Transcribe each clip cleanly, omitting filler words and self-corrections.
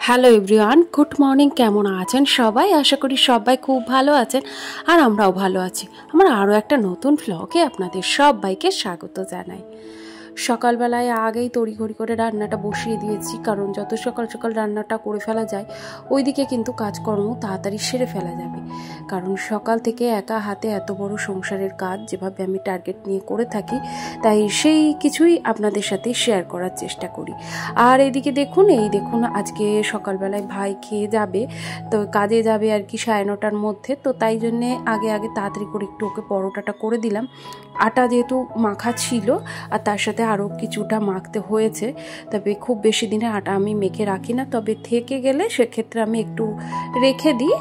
Hello everyone, good morning. কেমন আছেন সবাই? আশা করি সবাই খুব ভালো আছেন, আর আমরাও ভালো আছি। আমার আরও একটা নতুন ভ্লগে আপনাদের সবাইকে স্বাগত জানাই। সকালবেলায় আগেই তড়িঘড়ি করে রান্নাটা বসিয়ে দিয়েছি, কারণ যত সকাল সকাল রান্নাটা করে ফেলা যায় ওইদিকে কিন্তু কাজকর্ম তাড়াতাড়ি সেরে ফেলা যাবে। কারণ সকাল থেকে একা হাতে এত বড় সংসারের কাজ যেভাবে আমি টার্গেট নিয়ে করে থাকি, তাই সেই কিছুই আপনাদের সাথে শেয়ার করার চেষ্টা করি। আর এদিকে দেখুন আজকে সকালবেলায় ভাই খেয়ে যাবে, তো কাজে যাবে আর কি 9:30টার মধ্যে। তো তাই জন্যে আগে তাড়াতাড়ি করে একটু ওকে পরোটাটা করে দিলাম। আটা যেহেতু মাখা ছিল আর তার সাথে আরও কিছুটা মাখতে হয়েছে, তবে খুব বেশি দিনের আটা আমি মেখে রাখি না, তবে থেকে গেলে সেক্ষেত্রে আমি একটু রেখে দিই,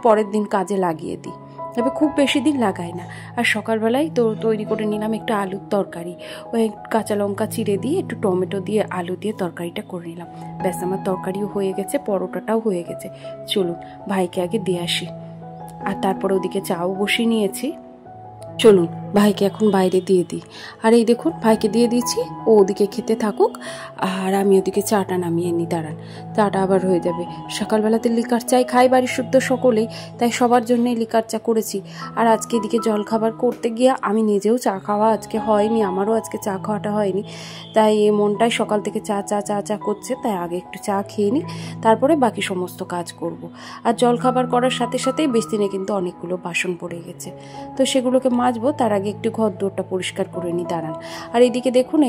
পরের দিন কাজে লাগিয়ে দিই, তবে খুব বেশি দিন লাগাই না। আর সকালবেলায় তো তৈরি করে নিলাম একটা আলুর তরকারি। ওই কাঁচা লঙ্কা চিড়ে দিয়ে একটু টমেটো দিয়ে আলু দিয়ে তরকারিটা করে নিলাম। ব্যাস, আমার তরকারিও হয়ে গেছে, পরোটাটাও হয়ে গেছে। চলুন ভাইকে আগে দিয়ে আসি, আর তারপরে ওদিকে চাও বসিয়ে নিয়েছি। চলুন ভাইকে এখন বাইরে দিয়ে দিই। আর এই দেখুন ভাইকে দিয়ে দিয়েছি, ও ওদিকে খেতে থাকুক, আর আমি ওদিকে চাটা নামিয়ে নিই। দাঁড়ান, চাটা আবার হয়ে যাবে। সকালবেলাতে লিকার চাই খাই বাড়ির শুদ্ধ সকলেই, তাই সবার জন্যই লিকার চা করেছি। আর আজকে এদিকে জল খাবার করতে গিয়ে আমি নিজেও চা খাওয়া আজকে হয়নি, আমারও আজকে চা খাওয়াটা হয়নি, তাই এই মনটাই সকাল থেকে চা চা চা চা করছে। তাই আগে একটু চা খেয়ে নিই, তারপরে বাকি সমস্ত কাজ করব। আর জল খাবার করার সাথে সাথেই বেশ দিনে কিন্তু অনেকগুলো বাসন পড়ে গেছে, তো সেগুলোকে মাজবো। তার আগে একটু ঘর দোরটা পরিষ্কার করে নিই। দাঁড়ান। আর এইদিকে দেখুন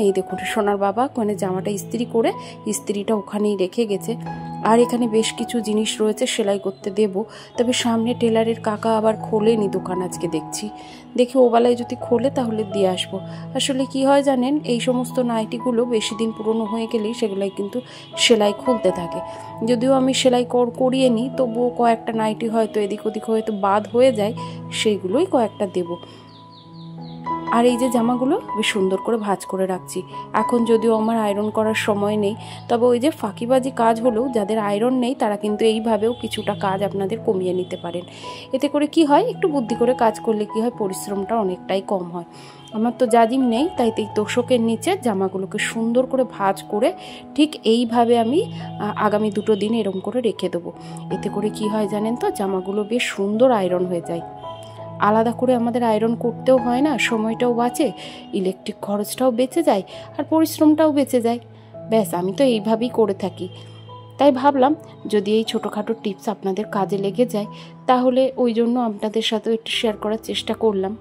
সোনার বাবা ওখানে জামাটা ইস্ত্রি করে ইস্ত্রিটা ওখানেই রেখে গেছে। আর এখানে বেশ কিছু জিনিস রয়েছে সেলাই করতে দেব, তবে সামনে টেলারের কাকা আবার খোলেনি দোকান আজকে দেখছি। দেখি ওবেলায় যদি খোলে তাহলে দিয়ে আসবো। আসলে কি হয় জানেন, এই সমস্ত নাইটিগুলো বেশি দিন পুরনো হয়ে গেলেই সেগুলাই কিন্তু সেলাই খুলতে থাকে। যদিও আমি সেলাই করিয়ে নিই, তবুও কয়েকটা নাইটি হয়তো এদিক ওদিক হয়তো বাদ হয়ে যায়, সেইগুলোই কয়েকটা দেবো। আর এই যে জামাগুলো বেশ সুন্দর করে ভাঁজ করে রাখছি। এখন যদিও আমার আয়রন করার সময় নেই, তবে ওই যে ফাঁকিবাজি কাজ হলেও যাদের আয়রন নেই তারা কিন্তু এইভাবেও কিছুটা কাজ আপনাদের কমিয়ে নিতে পারেন। এতে করে কি হয়, একটু বুদ্ধি করে কাজ করলে কি হয়, পরিশ্রমটা অনেকটাই কম হয়। আমার তো জাজিম নেই, তাই তোষকের নিচে জামাগুলোকে সুন্দর করে ভাঁজ করে ঠিক এইভাবে আমি আগামী 2 দিন এরকম করে রেখে দেবো। এতে করে কি হয় জানেন তো, জামাগুলো বেশ সুন্দর আয়রন হয়ে যায়। আলাদা করে আমাদের আয়রন করতেও হয় না, সময়টাও বাঁচে, ইলেকট্রিক খরচটাও বেঁচে যায়, আর পরিশ্রমটাও বেঁচে যায়। ব্যাস, আমি তো এইভাবেই করে থাকি। তাই ভাবলাম যদি এই ছোটোখাটো টিপস আপনাদের কাজে লেগে যায়, তাহলে ওই জন্য আপনাদের সাথেও একটু শেয়ার করার চেষ্টা করলাম।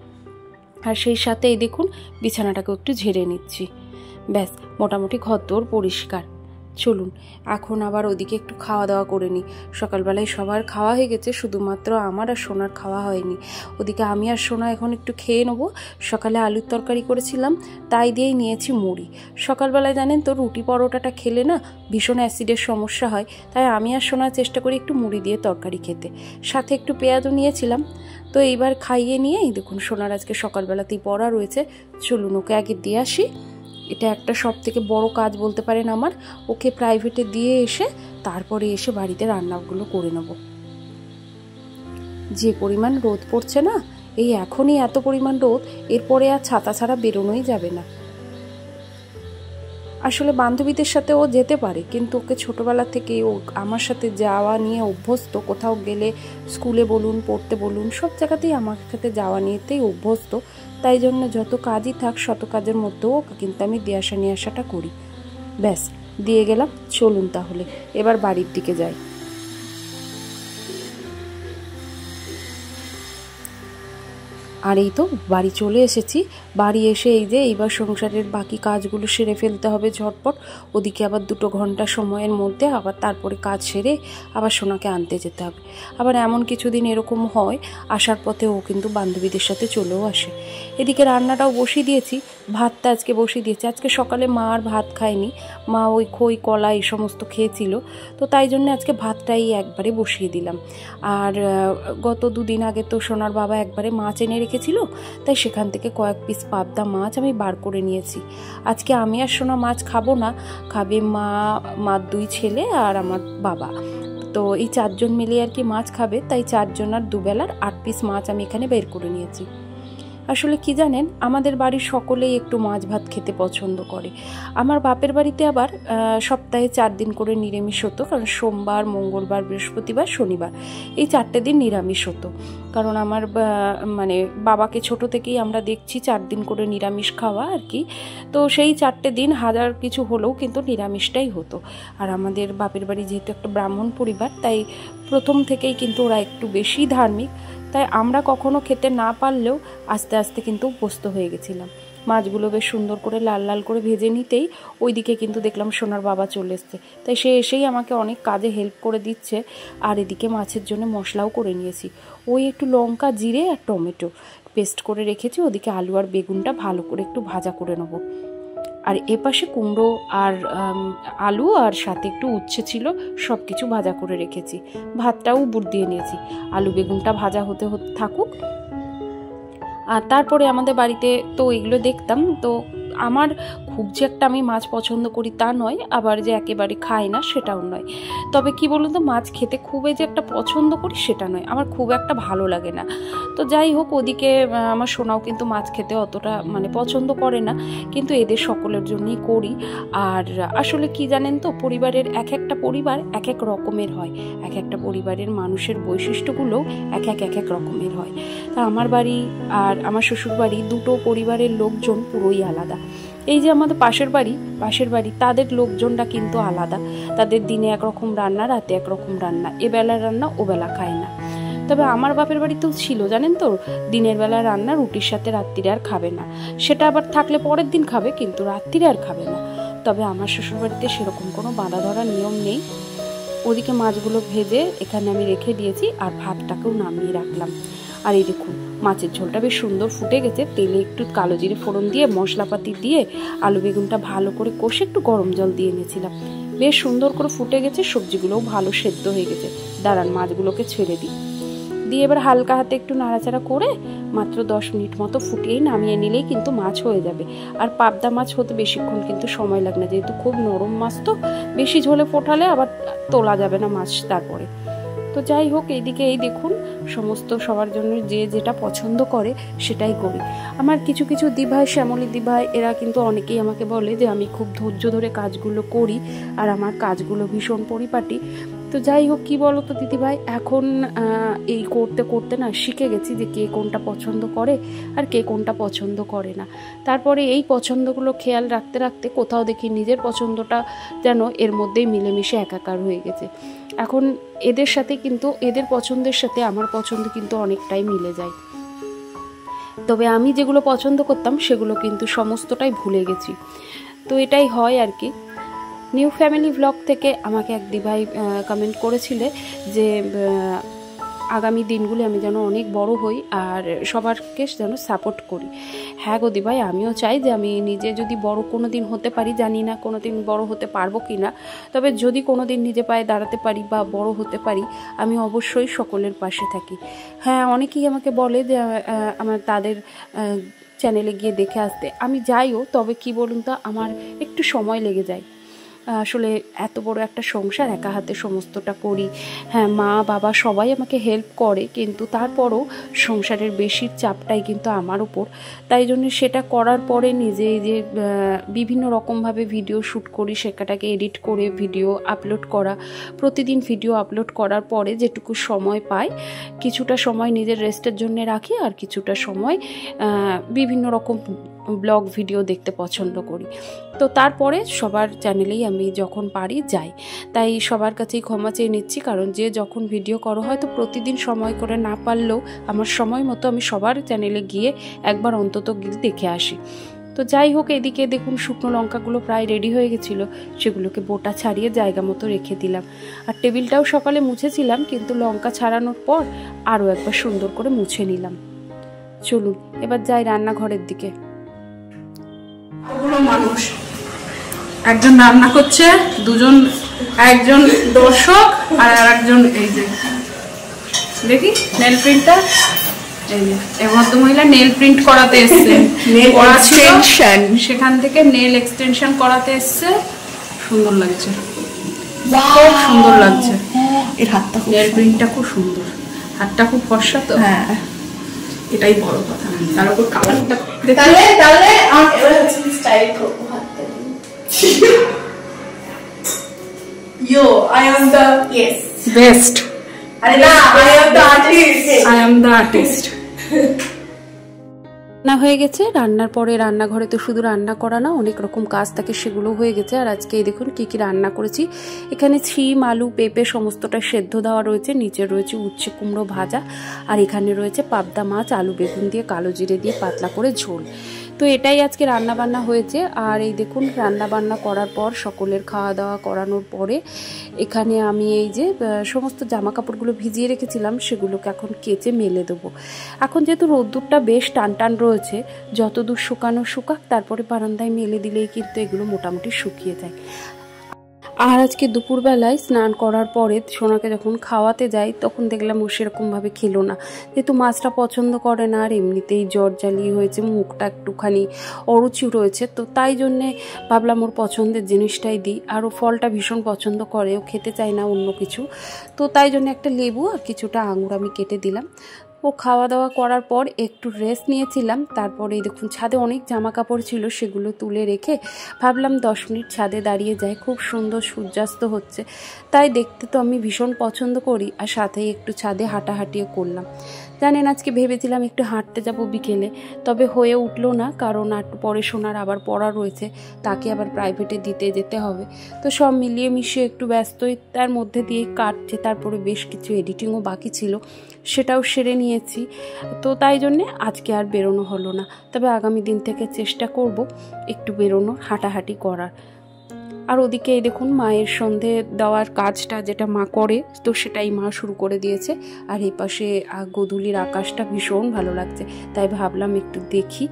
আর সেই সাথে এই দেখুন বিছানাটাকে একটু ঝেড়ে নিচ্ছি। ব্যাস, মোটামুটি ঘরদোর পরিষ্কার। চলুন এখন আবার ওদিকে একটু খাওয়া দাওয়া করে নিই। সকালবেলায় সবার খাওয়া হয়ে গেছে, শুধুমাত্র আমার আর সোনার খাওয়া হয়নি। ওদিকে আমি আর সোনা এখন একটু খেয়ে নেবো। সকালে আলুর তরকারি করেছিলাম, তাই দিয়েই নিয়েছি মুড়ি। সকালবেলায় জানেন তো রুটি পরোটাটা খেলে না ভীষণ অ্যাসিডের সমস্যা হয়, তাই আমি আর সোনা চেষ্টা করি একটু মুড়ি দিয়ে তরকারি খেতে, সাথে একটু পেঁয়াজও নিয়েছিলাম। তো এইবার খাইয়ে নিয়ে এই দেখুন সোনার আজকে সকালবেলাতেই পড়া রয়েছে, চলুন ওকে আগে দিয়ে আসি। এটা একটা সব থেকে বড় কাজ বলতে পারেন আমার। ওকে প্রাইভেটে দিয়ে এসে তারপরে এসে বাড়িতে রান্নাগুলো করে নেব। যে পরিমাণ রোদ পড়ছে না, এই এখনই এত পরিমাণ রোদ, এরপরে আর ছাতা ছাড়া বেরোনোই যাবে না। আসলে বান্ধবীদের সাথে ও যেতে পারে, কিন্তু ওকে ছোটোবেলা থেকে ও আমার সাথে যাওয়া নিয়ে অভ্যস্ত। কোথাও গেলে স্কুলে বলুন, পড়তে বলুন, সব জায়গাতেই আমার সাথে যাওয়া নিয়েতেই অভ্যস্ত। তাই জন্য যত কাজই থাক শত কাজের মধ্যেও ওকে কিন্তু আমি দিয়ে আসা নিয়ে আসাটা করি। ব্যাস, দিয়ে গেলাম। চলুন তাহলে এবার বাড়ির দিকে যাই। আর এই তো বাড়ি চলে এসেছি। বাড়ি এসে এই যে এইবার সংসারের বাকি কাজগুলো সেরে ফেলতে হবে ঝটপট। ওদিকে আবার 2 ঘন্টা সময়ের মধ্যে আবার তারপরে কাজ সেরে আবার সোনাকে আনতে যেতে হবে। আবার এমন কিছুদিন এরকম হয় আসার পথে ও কিন্তু বান্ধবীদের সাথে চলেও আসে। এদিকে রান্নাটাও বসিয়ে দিয়েছি, ভাতটা আজকে বসিয়ে দিয়েছি। আজকে সকালে মা আর ভাত খায়নি, মা ওই খই কলা এই সমস্ত খেয়েছিল, তো তাই জন্য আজকে ভাতটাই একবারে বসিয়ে দিলাম। আর গত 2 দিন আগে তো সোনার বাবা একবারে মাছ এনে রেখেছিল, তাই সেখান থেকে কয়েক পিস পাবদা মাছ আমি বার করে নিয়েছি। আজকে আমি আর সোনা মাছ খাবো না, খাবে মা, মার 2 ছেলে আর আমার বাবা। তো এই 4 জন মিলে আর কি মাছ খাবে, তাই 4 জন আর 2 বেলার 8 পিস মাছ আমি এখানে বের করে নিয়েছি। আসলে কি জানেন, আমাদের বাড়ির সকলেই একটু মাছ ভাত খেতে পছন্দ করে। আমার বাপের বাড়িতে আবার সপ্তাহে 4 দিন করে নিরামিষ হতো, কারণ সোমবার, মঙ্গলবার, বৃহস্পতিবার, শনিবার এই 4টে দিন নিরামিষ হতো। কারণ আমার মানে বাবাকে ছোট থেকেই আমরা দেখছি 4 দিন করে নিরামিষ খাওয়া আর কি। তো সেই 4টে দিন হাজার কিছু হলেও কিন্তু নিরামিষটাই হতো। আর আমাদের বাপের বাড়ি যেহেতু একটা ব্রাহ্মণ পরিবার, তাই প্রথম থেকেই কিন্তু ওরা একটু বেশি ধার্মিক। তাই আমরা কখনো খেতে না পারলেও আস্তে আস্তে কিন্তু অভ্যস্ত হয়ে গেছিলাম। মাছগুলো বেশ সুন্দর করে লাল লাল করে ভেজে নিতেই ওইদিকে কিন্তু দেখলাম সোনার বাবা চলে এসছে। তাই সে এসেই আমাকে অনেক কাজে হেল্প করে দিচ্ছে। আর এদিকে মাছের জন্য মশলাও করে নিয়েছি। ওই একটু লঙ্কা, জিরে আর টমেটো পেস্ট করে রেখেছি। ওদিকে আলু আর বেগুনটা ভালো করে একটু ভাজা করে নেব। আর এপাশে কুমড়ো আর আলু আর সাথে একটু উচ্ছে ছিল, সব কিছু ভাজা করে রেখেছি। ভাতটাও উবুর দিয়ে নিয়েছি। আলু বেগুনটা ভাজা হতে হতে থাকুক। আর তারপরে আমাদের বাড়িতে তো এগুলো দেখতাম। তো আমার খুব যে একটা আমি মাছ পছন্দ করি তা নয়, আবার যে একেবারে খাই না সেটাও নয়। তবে কি বলুন তো, মাছ খেতে খুবই যে একটা পছন্দ করি সেটা নয়, আমার খুব একটা ভালো লাগে না। তো যাই হোক, ওদিকে আমার সোনাও কিন্তু মাছ খেতে অতটা মানে পছন্দ করে না, কিন্তু এদের সকলের জন্যই করি। আর আসলে কি জানেন তো, পরিবারের এক একটা পরিবার এক এক রকমের হয়, এক একটা পরিবারের মানুষের বৈশিষ্ট্যগুলোও এক এক রকমের হয়। তা আমার বাড়ি আর আমার শ্বশুর বাড়ি দুটো পরিবারের লোকজন পুরোই আলাদা। এই যে আমাদের পাশের বাড়ি তাদের লোকজনটা কিন্তু আলাদা। তাদের দিনে একরকম রান্না, রাতে একরকম রান্না, এবেলা রান্না ওবেলা খায় না। তবে আমার বাপের বাড়িতেও ছিল জানেন তো, দিনের বেলা রান্না রুটির সাথে রাত্রিরে আর খাবে না। সেটা আবার থাকলে পরের দিন খাবে, কিন্তু রাত্রিরে আর খাবে না। তবে আমার শ্বশুরবাড়িতে সেরকম কোনো বাঁধা ধরা নিয়ম নেই। ওদিকে মাছগুলো ভেজে এখানে আমি রেখে দিয়েছি, আর ভাতটাকেও নামিয়ে রাখলাম। আর এই দেখুন, মাছের ঝোলটা বেশ সুন্দর ফুটে গেছে। তেলে একটু কালো জিরে ফোড়ন দিয়ে মশলাপাতি দিয়ে আলু বেগুনটা ভালো করে কষে একটু গরম জল দিয়ে নিয়েছিলাম। বেশ সুন্দর করে ফুটে গেছে, সবজিগুলোও ভালো সেদ্ধ হয়ে গেছে। দাঁড়ান, মাছগুলোকে ছেড়ে দিই। দিয়ে এবার হালকা হাতে একটু নাড়াচাড়া করে মাত্র 10 মিনিট মতো ফুটিয়েই নামিয়ে নিলেই কিন্তু মাছ হয়ে যাবে। আর পাবদা মাছ হতে বেশিক্ষণ কিন্তু সময় লাগে না, যেহেতু খুব নরম মাছ, তো বেশি ঝোলে ফোটালে আবার তোলা যাবে না মাছ তারপরে। তো যাই হোক, এইদিকে এই দেখুন, সমস্ত সবার জন্য যে যেটা পছন্দ করে সেটাই করি। আমার কিছু কিছু দিভাই, শ্যামলী দিভাই, এরা কিন্তু অনেকেই আমাকে বলে যে আমি খুব ধৈর্য ধরে কাজগুলো করি, আর আমার কাজগুলো ভীষণ পরিপাটি। তো যাই হোক, কি বলো তো দিদিভাই, এখন এই করতে করতে না শিখে গেছি যে কে কোনটা পছন্দ করে আর কে কোনটা পছন্দ করে না। তারপরে এই পছন্দগুলো খেয়াল রাখতে রাখতে কোথাও দেখি নিজের পছন্দটা যেন এর মধ্যেই মিলেমিশে একাকার হয়ে গেছে। এখন এদের সাথে কিন্তু, এদের পছন্দের সাথে আমার পছন্দ কিন্তু অনেকটাই মিলে যায়। তবে আমি যেগুলো পছন্দ করতাম সেগুলো কিন্তু সমস্তটাই ভুলে গেছি। তো এটাই হয় আর কি। নিউ ফ্যামিলি ব্লগ থেকে আমাকে এক দিভাই কমেন্ট করেছিলে যে আগামী দিনগুলি আমি যেন অনেক বড় হই আর সবারকে যেন সাপোর্ট করি। হ্যাঁ গো দিভাই, আমিও চাই যে আমি নিজে যদি বড় কোনো দিন হতে পারি, জানি না কোনো দিন বড় হতে পারবো কি না, তবে যদি কোনো দিন নিজে পায়ে দাঁড়াতে পারি বা বড় হতে পারি, আমি অবশ্যই সকলের পাশে থাকি। হ্যাঁ, অনেকেই আমাকে বলে যে আমার তাদের চ্যানেলে গিয়ে দেখে আসতে। আমি যাইও, তবে কি বলুন তো, আমার একটু সময় লেগে যায়। আসলে এত বড় একটা সংসার, একা হাতে সমস্তটা করি। হ্যাঁ, মা বাবা সবাই আমাকে হেল্প করে, কিন্তু তারপরও সংসারের বেশির চাপটাই কিন্তু আমার উপর। তাই জন্য সেটা করার পরে নিজে যে বিভিন্ন রকমভাবে ভিডিও শ্যুট করি, সেটাকে এডিট করে ভিডিও আপলোড করা, প্রতিদিন ভিডিও আপলোড করার পরে যেটুকু সময় পাই, কিছুটা সময় নিজের রেস্টের জন্য রাখি, আর কিছুটা সময় বিভিন্ন রকম ব্লগ ভিডিও দেখতে পছন্দ করি। তো তারপরে সবার চ্যানেলেই আমি যখন পারি যাই। তাই সবার কাছেই ক্ষমা চেয়ে নিচ্ছি, কারণ যে যখন ভিডিও করা হয় তো প্রতিদিন সময় করে না পারলেও আমার সময় মতো আমি সবার চ্যানেলে গিয়ে একবার অন্তত গিয়ে দেখে আসি। তো যাই হোক, এদিকে দেখুন শুকনো লঙ্কাগুলো প্রায় রেডি হয়ে গেছিলো, সেগুলোকে বোটা ছাড়িয়ে জায়গা মতো রেখে দিলাম। আর টেবিলটাও সকালে মুছেছিলাম, কিন্তু লঙ্কা ছাড়ানোর পর আরও একবার সুন্দর করে মুছে নিলাম। চলুন এবার যাই রান্নাঘরের দিকে। মানুষ, একজন রান্না করছে, দুজন, একজন দর্শক আর একজন এই যে দেখি নেল প্রিন্টার। এই যে এই ভদ্রমহিলা নেল প্রিন্ট করাতে এসছে, সেখান থেকে নেল এক্সটেনশন করাতে এসছে। সুন্দর লাগছে, খুব সুন্দর লাগছে। এর হাতটা, নেল প্রিন্টটা খুব সুন্দর, হাতটা খুব ফর্সা তো। হ্যাঁ, এটাই বড় কথা। তার উপর কালারটা তাহলে এবার হচ্ছে স্টাইল করবো হাতটা ইয়ো আই এম দ্য বেস্ট। আরে না, I am the artist, I am the artist. না হয়ে গেছে। রান্নার পরে রান্নাঘরে তো শুধু রান্না করা না, অনেক রকম কাজ থাকে, সেগুলো হয়ে গেছে। আর আজকে এই দেখুন কি কি রান্না করেছি। এখানে ছিম, আলু, পেঁপে সমস্তটা সেদ্ধ দেওয়া রয়েছে, নিচে রয়েছে উচ্ছে কুমড়ো ভাজা, আর এখানে রয়েছে পাবদা মাছ আলু বেগুন দিয়ে কালো জিরে দিয়ে পাতলা করে ঝোল। তো এটাই আজকে রান্না বান্না হয়েছে। আর এই দেখুন রান্না বান্না করার পর সকলের খাওয়া দাওয়া করানোর পরে এখানে আমি এই যে সমস্ত জামা কাপড়গুলো ভিজিয়ে রেখেছিলাম সেগুলোকে এখন কেচে মেলে দেবো। এখন যেহেতু রোদ্দুরটা বেশ টান টান রয়েছে, যতদূর শুকানো শুকাক, তারপরে বারান্দায় মেলে দিলেই কিন্তু এগুলো মোটামুটি শুকিয়ে যায়। আর আজকে দুপুরবেলায় স্নান করার পরে সোনাকে যখন খাওয়াতে যাই তখন দেখলাম ও সেরকমভাবে খেলো না, যেহেতু মাছটা পছন্দ করে না, আর এমনিতেই জ্বর জ্বালিয়ে হয়েছে, মুখটা একটুখানি অরুচি রয়েছে, তো তাই জন্যে ভাবলাম ওর পছন্দের জিনিসটাই দিই। আর ও ফলটা ভীষণ পছন্দ করে, ও খেতে চায় না অন্য কিছু, তো তাই জন্য একটা লেবু আর কিছুটা আঙুর আমি কেটে দিলাম। ও খাওয়া দাওয়া করার পর একটু রেস্ট নিয়েছিলাম। তারপরে দেখুন ছাদে অনেক জামা কাপড় ছিল, সেগুলো তুলে রেখে ভাবলাম 10 মিনিট ছাদে দাঁড়িয়ে যাই। খুব সুন্দর সূর্যাস্ত হচ্ছে, তাই দেখতে তো আমি ভীষণ পছন্দ করি, আর সাথেই একটু ছাদে হাঁটাহাঁটিও করলাম। জানেন আজকে ভেবেছিলাম একটু হাঁটতে যাব বিকেলে, তবে হয়ে উঠলো না, কারণ একটু পরে সোনার আবার পড়া রয়েছে, তাকে আবার প্রাইভেটে দিতে যেতে হবে। তো সব মিলিয়ে মিশিয়ে একটু ব্যস্তই, তার মধ্যে দিয়ে কাটছে। তারপরে বেশ কিছু এডিটিংও বাকি ছিল, সেটাও সেরে নিয়েছি। তো তাই জন্যে আজকে আর বেরোনো হলো না, তবে আগামী দিন থেকে চেষ্টা করব একটু বেরোনোর, হাঁটাহাঁটি করার। আর ওদিকে এই দেখুন মায়ের সন্ধে দেওয়ার কাজটা যেটা মা করে, তো সেটাই মা শুরু করে দিয়েছে। আর এই পাশে গোধূলির আকাশটা ভীষণ ভালো লাগছে, তাই ভাবলাম একটু দেখি,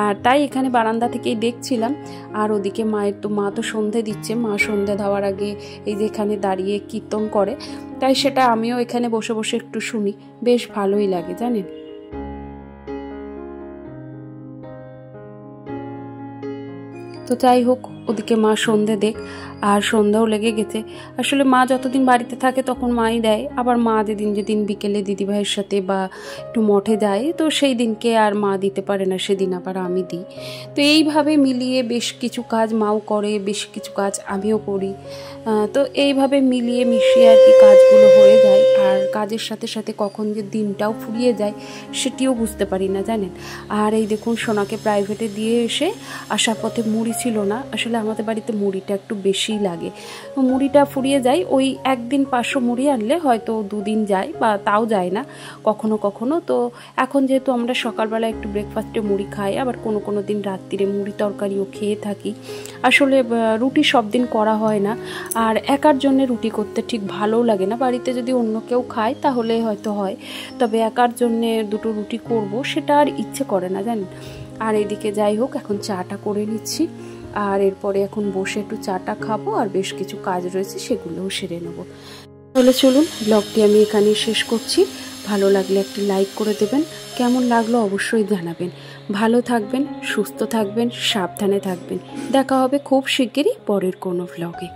আর তাই এখানে বারান্দা থেকেই দেখছিলাম। আর ওদিকে মা তো সন্ধে দিচ্ছে, মা সন্ধে দেওয়ার আগে এই যে এখানে দাঁড়িয়ে কীর্তন করে, তাই সেটা আমিও এখানে বসে বসে একটু শুনি, বেশ ভালোই লাগে জানেন। তো যাই হোক, ওদিকে মা সন্ধে দেখ, আর সন্ধ্যাও লেগে গেছে। আসলে মা যতদিন বাড়িতে থাকে তখন মাই দেয়, আবার মা যেদিন বিকেলে দিদিভাইয়ের সাথে বা একটু মঠে যায়, তো সেই দিনকে আর মা দিতে পারে না, সেদিন আবার আমি দিই। তো এইভাবে মিলিয়ে বেশ কিছু কাজ মাও করে, বেশ কিছু কাজ আমিও করি, তো এইভাবে মিলিয়ে মিশিয়ে আর কি কাজগুলো হয়ে যায়। আর কাজের সাথে সাথে কখন যে দিনটাও ফুরিয়ে যায় সেটিও বুঝতে পারি না জানেন। আর এই দেখুন সোনাকে প্রাইভেটে দিয়ে এসে আসার পথে মুড়ি ছিল না, আসলে আমাদের বাড়িতে মুড়িটা একটু বেশিই লাগে, মুড়িটা ফুরিয়ে যায়। ওই একদিন 500 মুড়ি আনলে হয়তো 2 দিন যায়, বা তাও যায় না কখনো কখনো। তো এখন যেহেতু আমরা সকালবেলা একটু ব্রেকফাস্টে মুড়ি খাই, আবার কোনো দিন রাত্রিরে মুড়ি তরকারিও খেয়ে থাকি। আসলে রুটি সব দিন করা হয় না, আর একার জন্য রুটি করতে ঠিক ভালোও লাগে না। বাড়িতে যদি অন্য কেউ খায় তাহলে হয়তো হয়, তবে একার জন্যে 2টো রুটি করব সেটা আর ইচ্ছে করে না জানেন। আর এদিকে যাই হোক, এখন চাটা করে নিচ্ছি, আর এরপরে এখন বসে একটু চাটা খাবো, আর বেশ কিছু কাজ রয়েছে সেগুলোও সেরে নেব। তাহলে চলুন ব্লগটি আমি এখানেই শেষ করছি। ভালো লাগলে একটি লাইক করে দেবেন, কেমন লাগলো অবশ্যই জানাবেন। ভালো থাকবেন, সুস্থ থাকবেন, সাবধানে থাকবেন। দেখা হবে খুব শিগগিরই পরের কোনো ব্লগে।